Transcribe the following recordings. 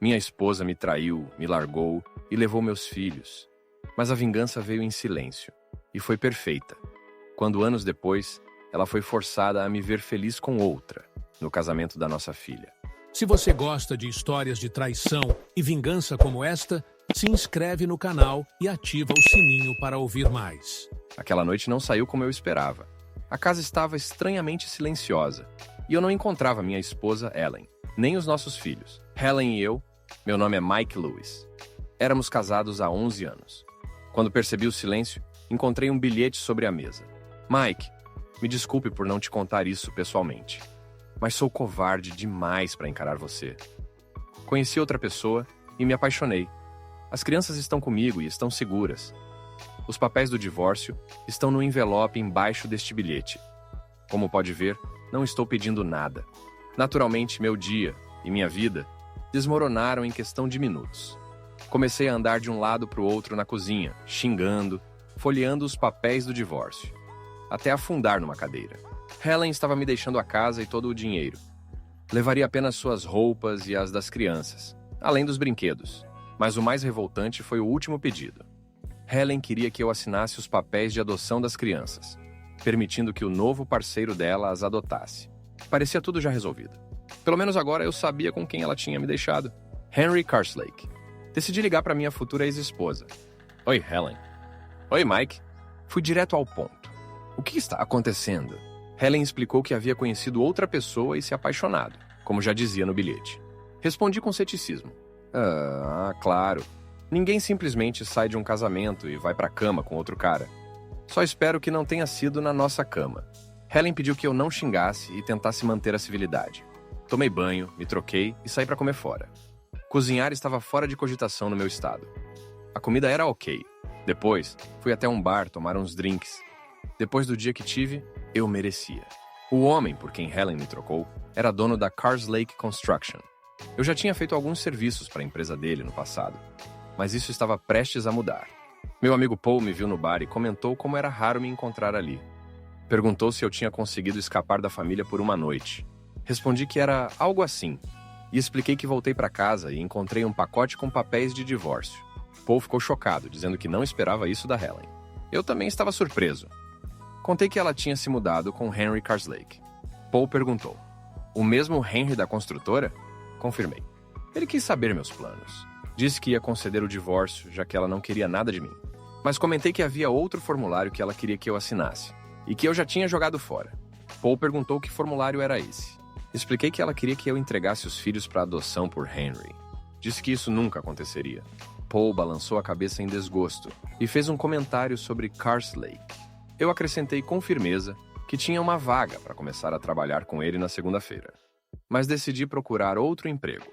Minha esposa me traiu, me largou e levou meus filhos. Mas a vingança veio em silêncio. E foi perfeita. Quando, anos depois, ela foi forçada a me ver feliz com outra, no casamento da nossa filha. Se você gosta de histórias de traição e vingança como esta, se inscreve no canal e ativa o sininho para ouvir mais. Aquela noite não saiu como eu esperava. A casa estava estranhamente silenciosa. E eu não encontrava minha esposa, Ellen, nem os nossos filhos. Helen e eu, meu nome é Mike Lewis. Éramos casados há 11 anos. Quando percebi o silêncio, encontrei um bilhete sobre a mesa. Mike, me desculpe por não te contar isso pessoalmente, mas sou covarde demais para encarar você. Conheci outra pessoa e me apaixonei. As crianças estão comigo e estão seguras. Os papéis do divórcio estão no envelope embaixo deste bilhete. Como pode ver, não estou pedindo nada. Naturalmente, meu dia e minha vida desmoronaram em questão de minutos. Comecei a andar de um lado para o outro na cozinha, xingando, folheando os papéis do divórcio, até afundar numa cadeira. Helen estava me deixando a casa e todo o dinheiro. Levaria apenas suas roupas e as das crianças, além dos brinquedos. Mas o mais revoltante foi o último pedido. Helen queria que eu assinasse os papéis de adoção das crianças, permitindo que o novo parceiro dela as adotasse. Parecia tudo já resolvido. Pelo menos agora eu sabia com quem ela tinha me deixado. Henry Carslake. Decidi ligar para minha futura ex-esposa. Oi, Helen. Oi, Mike. Fui direto ao ponto. O que está acontecendo? Helen explicou que havia conhecido outra pessoa e se apaixonado, como já dizia no bilhete. Respondi com ceticismo. Claro. Ninguém simplesmente sai de um casamento e vai pra cama com outro cara. Só espero que não tenha sido na nossa cama. Helen pediu que eu não xingasse e tentasse manter a civilidade. Tomei banho, me troquei e saí pra comer fora. Cozinhar estava fora de cogitação no meu estado. A comida era ok. Depois, fui até um bar tomar uns drinks. Depois do dia que tive, eu merecia. O homem por quem Helen me trocou era dono da Carslake Construction. Eu já tinha feito alguns serviços para a empresa dele no passado, mas isso estava prestes a mudar. Meu amigo Paul me viu no bar e comentou como era raro me encontrar ali. Perguntou se eu tinha conseguido escapar da família por uma noite. Respondi que era algo assim, e expliquei que voltei para casa e encontrei um pacote com papéis de divórcio. Paul ficou chocado, dizendo que não esperava isso da Helen. Eu também estava surpreso. Contei que ela tinha se mudado com Henry Carslake. Paul perguntou: o mesmo Henry da construtora? Confirmei. Ele quis saber meus planos. Disse que ia conceder o divórcio, já que ela não queria nada de mim. Mas comentei que havia outro formulário que ela queria que eu assinasse, e que eu já tinha jogado fora. Paul perguntou que formulário era esse. Expliquei que ela queria que eu entregasse os filhos para adoção por Henry. Disse que isso nunca aconteceria. Paul balançou a cabeça em desgosto e fez um comentário sobre Carslake. Eu acrescentei com firmeza que tinha uma vaga para começar a trabalhar com ele na segunda-feira. Mas decidi procurar outro emprego.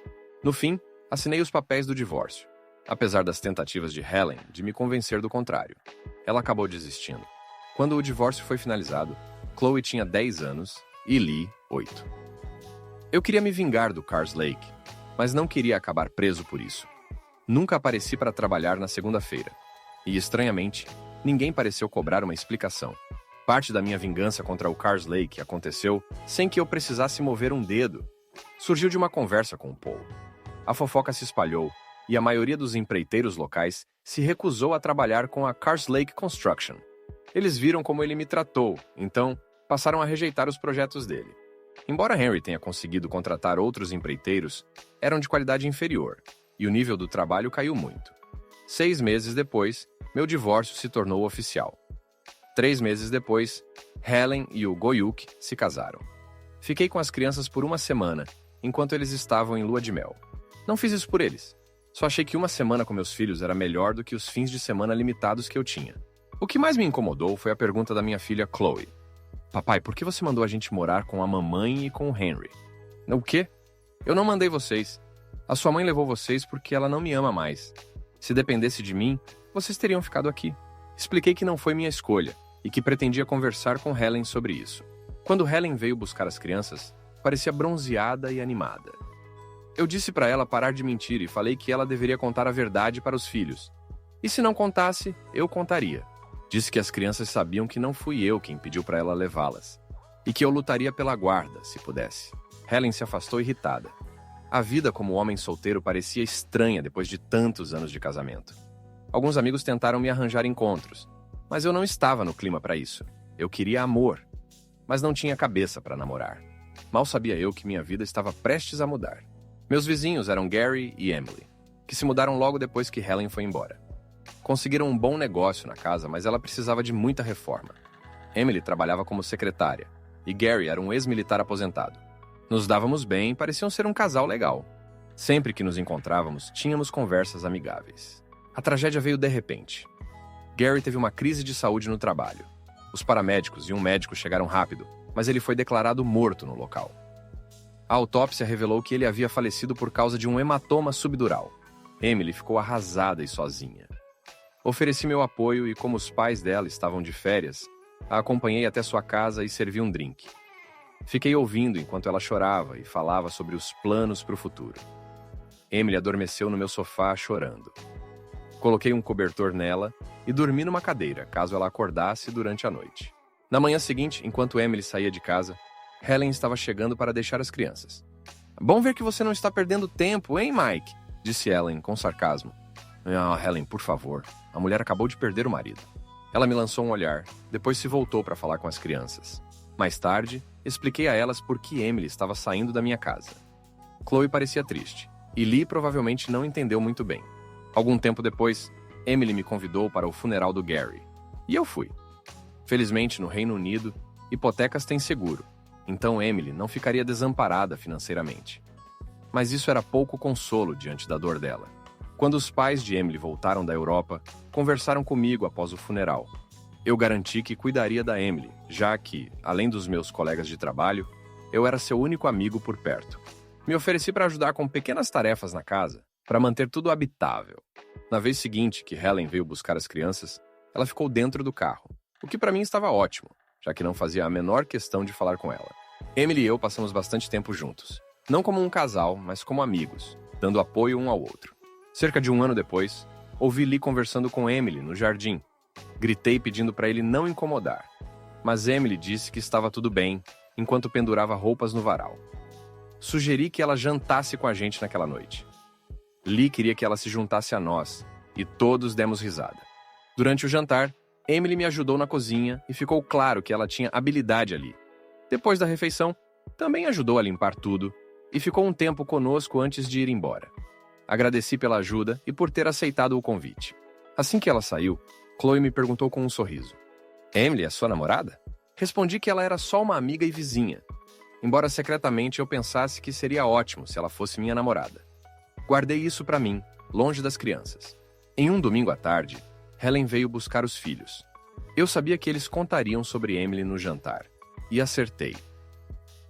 No fim, assinei os papéis do divórcio, apesar das tentativas de Helen de me convencer do contrário. Ela acabou desistindo. Quando o divórcio foi finalizado, Chloe tinha 10 anos e Lee, 8. Eu queria me vingar do Carslake, mas não queria acabar preso por isso. Nunca apareci para trabalhar na segunda-feira. E, estranhamente, ninguém pareceu cobrar uma explicação. Parte da minha vingança contra o Carslake aconteceu sem que eu precisasse mover um dedo. Surgiu de uma conversa com o Paul. A fofoca se espalhou e a maioria dos empreiteiros locais se recusou a trabalhar com a Carslake Construction. Eles viram como ele me tratou, então passaram a rejeitar os projetos dele. Embora Henry tenha conseguido contratar outros empreiteiros, eram de qualidade inferior, e o nível do trabalho caiu muito. 6 meses depois, meu divórcio se tornou oficial. 3 meses depois, Helen e o Goyuk se casaram. Fiquei com as crianças por uma semana, enquanto eles estavam em lua de mel. Não fiz isso por eles. Só achei que uma semana com meus filhos era melhor do que os fins de semana limitados que eu tinha. O que mais me incomodou foi a pergunta da minha filha Chloe. Papai, por que você mandou a gente morar com a mamãe e com o Henry? O quê? Eu não mandei vocês. A sua mãe levou vocês porque ela não me ama mais. Se dependesse de mim, vocês teriam ficado aqui. Expliquei que não foi minha escolha e que pretendia conversar com Helen sobre isso. Quando Helen veio buscar as crianças, parecia bronzeada e animada. Eu disse para ela parar de mentir e falei que ela deveria contar a verdade para os filhos. E se não contasse, eu contaria. Disse que as crianças sabiam que não fui eu quem pediu para ela levá-las, e que eu lutaria pela guarda, se pudesse. Helen se afastou irritada. A vida como homem solteiro parecia estranha depois de tantos anos de casamento. Alguns amigos tentaram me arranjar encontros, mas eu não estava no clima para isso. Eu queria amor, mas não tinha cabeça para namorar. Mal sabia eu que minha vida estava prestes a mudar. Meus vizinhos eram Gary e Emily, que se mudaram logo depois que Helen foi embora. Conseguiram um bom negócio na casa, mas ela precisava de muita reforma. Emily trabalhava como secretária, e Gary era um ex-militar aposentado. Nos dávamos bem e pareciam ser um casal legal. Sempre que nos encontrávamos, tínhamos conversas amigáveis. A tragédia veio de repente. Gary teve uma crise de saúde no trabalho. Os paramédicos e um médico chegaram rápido, mas ele foi declarado morto no local. A autópsia revelou que ele havia falecido por causa de um hematoma subdural. Emily ficou arrasada e sozinha. Ofereci meu apoio e, como os pais dela estavam de férias, a acompanhei até sua casa e servi um drink. Fiquei ouvindo enquanto ela chorava e falava sobre os planos para o futuro. Emily adormeceu no meu sofá chorando. Coloquei um cobertor nela e dormi numa cadeira, caso ela acordasse durante a noite. Na manhã seguinte, enquanto Emily saía de casa, Helen estava chegando para deixar as crianças. "Bom ver que você não está perdendo tempo, hein, Mike?" disse Helen com sarcasmo. Helen, por favor. A mulher acabou de perder o marido." Ela me lançou um olhar, depois se voltou para falar com as crianças. Mais tarde, expliquei a elas por que Emily estava saindo da minha casa. Chloe parecia triste, e Lee provavelmente não entendeu muito bem. Algum tempo depois, Emily me convidou para o funeral do Gary, e eu fui. Felizmente, no Reino Unido, hipotecas têm seguro, então Emily não ficaria desamparada financeiramente. Mas isso era pouco consolo diante da dor dela. Quando os pais de Emily voltaram da Europa, conversaram comigo após o funeral. Eu garanti que cuidaria da Emily, já que, além dos meus colegas de trabalho, eu era seu único amigo por perto. Me ofereci para ajudar com pequenas tarefas na casa, para manter tudo habitável. Na vez seguinte que Helen veio buscar as crianças, ela ficou dentro do carro, o que para mim estava ótimo, já que não fazia a menor questão de falar com ela. Emily e eu passamos bastante tempo juntos, não como um casal, mas como amigos, dando apoio um ao outro. Cerca de um ano depois, ouvi Lee conversando com Emily no jardim. Gritei pedindo para ele não incomodar, mas Emily disse que estava tudo bem, enquanto pendurava roupas no varal. Sugeri que ela jantasse com a gente naquela noite. Lee queria que ela se juntasse a nós, e todos demos risada. Durante o jantar, Emily me ajudou na cozinha e ficou claro que ela tinha habilidade ali. Depois da refeição, também ajudou a limpar tudo e ficou um tempo conosco antes de ir embora. Agradeci pela ajuda e por ter aceitado o convite. Assim que ela saiu, Chloe me perguntou com um sorriso: "Emily é sua namorada?" Respondi que ela era só uma amiga e vizinha, embora secretamente eu pensasse que seria ótimo se ela fosse minha namorada. Guardei isso pra mim, longe das crianças. Em um domingo à tarde, Helen veio buscar os filhos. Eu sabia que eles contariam sobre Emily no jantar, e acertei.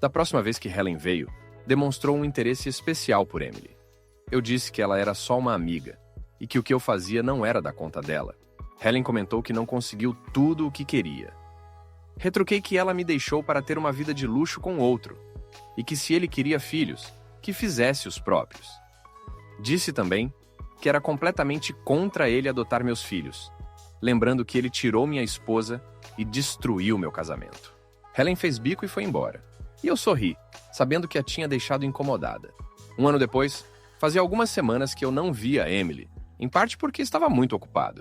Da próxima vez que Helen veio, demonstrou um interesse especial por Emily. Eu disse que ela era só uma amiga, e que o que eu fazia não era da conta dela. Helen comentou que não conseguiu tudo o que queria. Retruquei que ela me deixou para ter uma vida de luxo com outro, e que se ele queria filhos, que fizesse os próprios. Disse também que era completamente contra ele adotar meus filhos, lembrando que ele tirou minha esposa e destruiu meu casamento. Helen fez bico e foi embora, e eu sorri, sabendo que a tinha deixado incomodada. Um ano depois, fazia algumas semanas que eu não via Emily, em parte porque estava muito ocupado.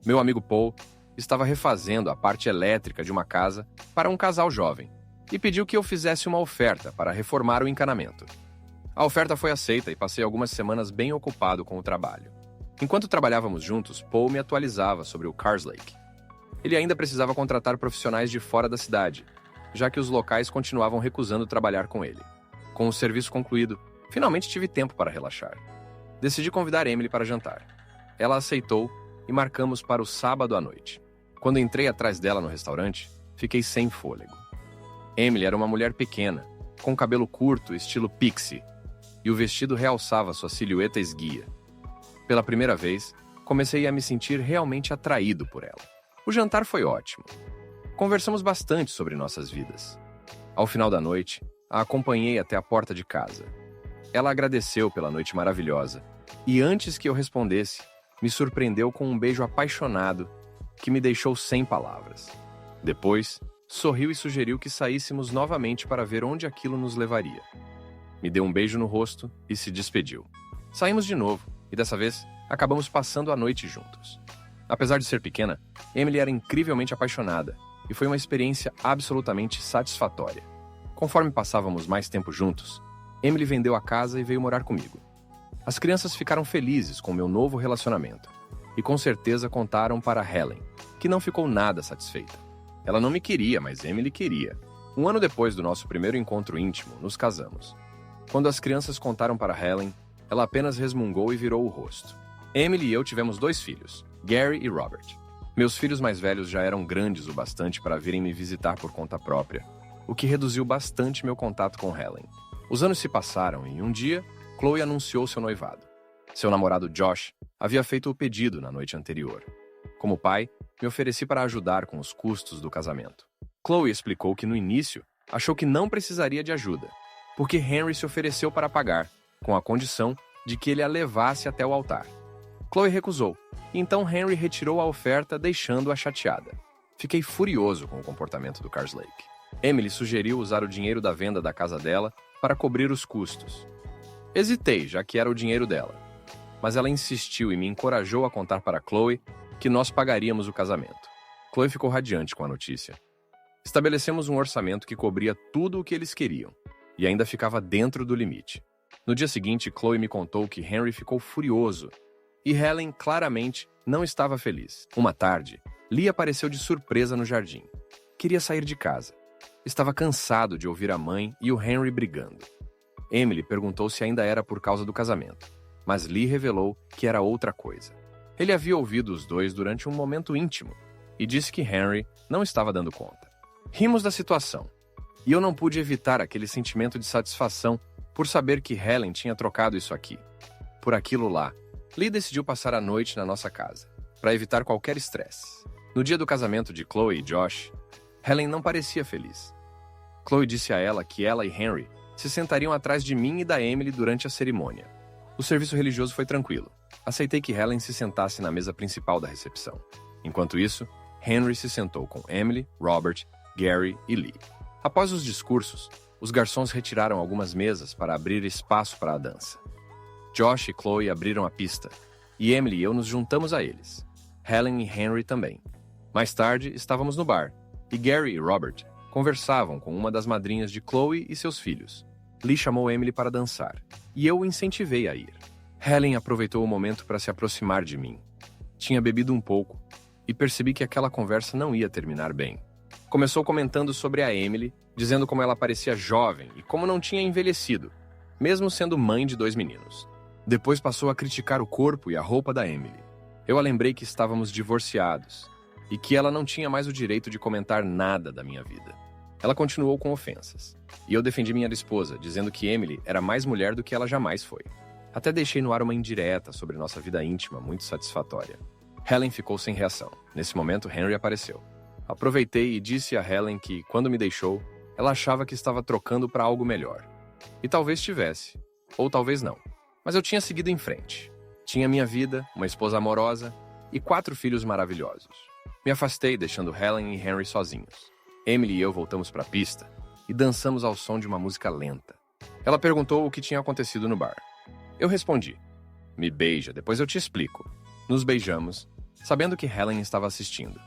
Meu amigo Paul estava refazendo a parte elétrica de uma casa para um casal jovem e pediu que eu fizesse uma oferta para reformar o encanamento. A oferta foi aceita e passei algumas semanas bem ocupado com o trabalho. Enquanto trabalhávamos juntos, Paul me atualizava sobre o Carslake. Ele ainda precisava contratar profissionais de fora da cidade, já que os locais continuavam recusando trabalhar com ele. Com o serviço concluído, finalmente tive tempo para relaxar. Decidi convidar Emily para jantar. Ela aceitou e marcamos para o sábado à noite. Quando entrei atrás dela no restaurante, fiquei sem fôlego. Emily era uma mulher pequena, com cabelo curto, estilo pixie, e o vestido realçava sua silhueta esguia. Pela primeira vez, comecei a me sentir realmente atraído por ela. O jantar foi ótimo. Conversamos bastante sobre nossas vidas. Ao final da noite, a acompanhei até a porta de casa. Ela agradeceu pela noite maravilhosa, e antes que eu respondesse, me surpreendeu com um beijo apaixonado que me deixou sem palavras. Depois, sorriu e sugeriu que saíssemos novamente para ver onde aquilo nos levaria. me deu um beijo no rosto e se despediu. Saímos de novo e dessa vez acabamos passando a noite juntos. Apesar de ser pequena, Emily era incrivelmente apaixonada e foi uma experiência absolutamente satisfatória. Conforme passávamos mais tempo juntos, Emily vendeu a casa e veio morar comigo. As crianças ficaram felizes com o meu novo relacionamento e com certeza contaram para Helen, que não ficou nada satisfeita. Ela não me queria, mas Emily queria. Um ano depois do nosso primeiro encontro íntimo, nos casamos. Quando as crianças contaram para Helen, ela apenas resmungou e virou o rosto. Emily e eu tivemos 2 filhos, Gary e Robert. Meus filhos mais velhos já eram grandes o bastante para virem me visitar por conta própria, o que reduziu bastante meu contato com Helen. Os anos se passaram e um dia, Chloe anunciou seu noivado. Seu namorado Josh havia feito o pedido na noite anterior. Como pai, me ofereci para ajudar com os custos do casamento. Chloe explicou que no início achou que não precisaria de ajuda, porque Henry se ofereceu para pagar, com a condição de que ele a levasse até o altar. Chloe recusou, e então Henry retirou a oferta, deixando-a chateada. Fiquei furioso com o comportamento do Carslake. Emily sugeriu usar o dinheiro da venda da casa dela para cobrir os custos. Hesitei, já que era o dinheiro dela, mas ela insistiu e me encorajou a contar para Chloe que nós pagaríamos o casamento. Chloe ficou radiante com a notícia. Estabelecemos um orçamento que cobria tudo o que eles queriam, e ainda ficava dentro do limite. No dia seguinte, Chloe me contou que Henry ficou furioso, e Helen claramente não estava feliz. Uma tarde, Lee apareceu de surpresa no jardim. Queria sair de casa. Estava cansado de ouvir a mãe e o Henry brigando. Emily perguntou se ainda era por causa do casamento, mas Lee revelou que era outra coisa. Ele havia ouvido os dois durante um momento íntimo e disse que Henry não estava dando conta. Rimos da situação, e eu não pude evitar aquele sentimento de satisfação por saber que Helen tinha trocado isso aqui por aquilo lá. Lee decidiu passar a noite na nossa casa, para evitar qualquer estresse. No dia do casamento de Chloe e Josh, Helen não parecia feliz. Chloe disse a ela que ela e Henry se sentariam atrás de mim e da Emily durante a cerimônia. O serviço religioso foi tranquilo. Aceitei que Helen se sentasse na mesa principal da recepção. Enquanto isso, Henry se sentou com Emily, Robert, Gary e Lee. Após os discursos, os garçons retiraram algumas mesas para abrir espaço para a dança. Josh e Chloe abriram a pista, e Emily e eu nos juntamos a eles. Helen e Henry também. Mais tarde, estávamos no bar, e Gary e Robert conversavam com uma das madrinhas de Chloe e seus filhos. Lee chamou Emily para dançar, e eu o incentivei a ir. Helen aproveitou o momento para se aproximar de mim. Tinha bebido um pouco, e percebi que aquela conversa não ia terminar bem. Começou comentando sobre a Emily, dizendo como ela parecia jovem e como não tinha envelhecido, mesmo sendo mãe de 2 meninos. Depois passou a criticar o corpo e a roupa da Emily. Eu a lembrei que estávamos divorciados e que ela não tinha mais o direito de comentar nada da minha vida. Ela continuou com ofensas, e eu defendi minha esposa, dizendo que Emily era mais mulher do que ela jamais foi. Até deixei no ar uma indireta sobre nossa vida íntima muito satisfatória. Helen ficou sem reação. Nesse momento, Henry apareceu. Aproveitei e disse a Helen que, quando me deixou, ela achava que estava trocando para algo melhor. E talvez tivesse, ou talvez não. Mas eu tinha seguido em frente. Tinha minha vida, uma esposa amorosa e 4 filhos maravilhosos. Me afastei, deixando Helen e Henry sozinhos. Emily e eu voltamos para a pista e dançamos ao som de uma música lenta. Ela perguntou o que tinha acontecido no bar. Eu respondi: "Me beija, depois eu te explico." Nos beijamos, sabendo que Helen estava assistindo.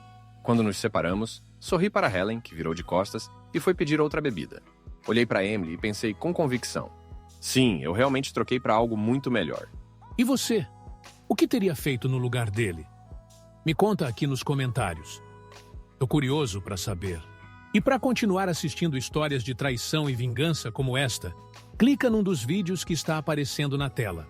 Quando nos separamos, sorri para Helen, que virou de costas, e foi pedir outra bebida. Olhei para Emily e pensei com convicção: sim, eu realmente troquei para algo muito melhor. E você? O que teria feito no lugar dele? Me conta aqui nos comentários. Tô curioso para saber. E para continuar assistindo histórias de traição e vingança como esta, clica num dos vídeos que está aparecendo na tela.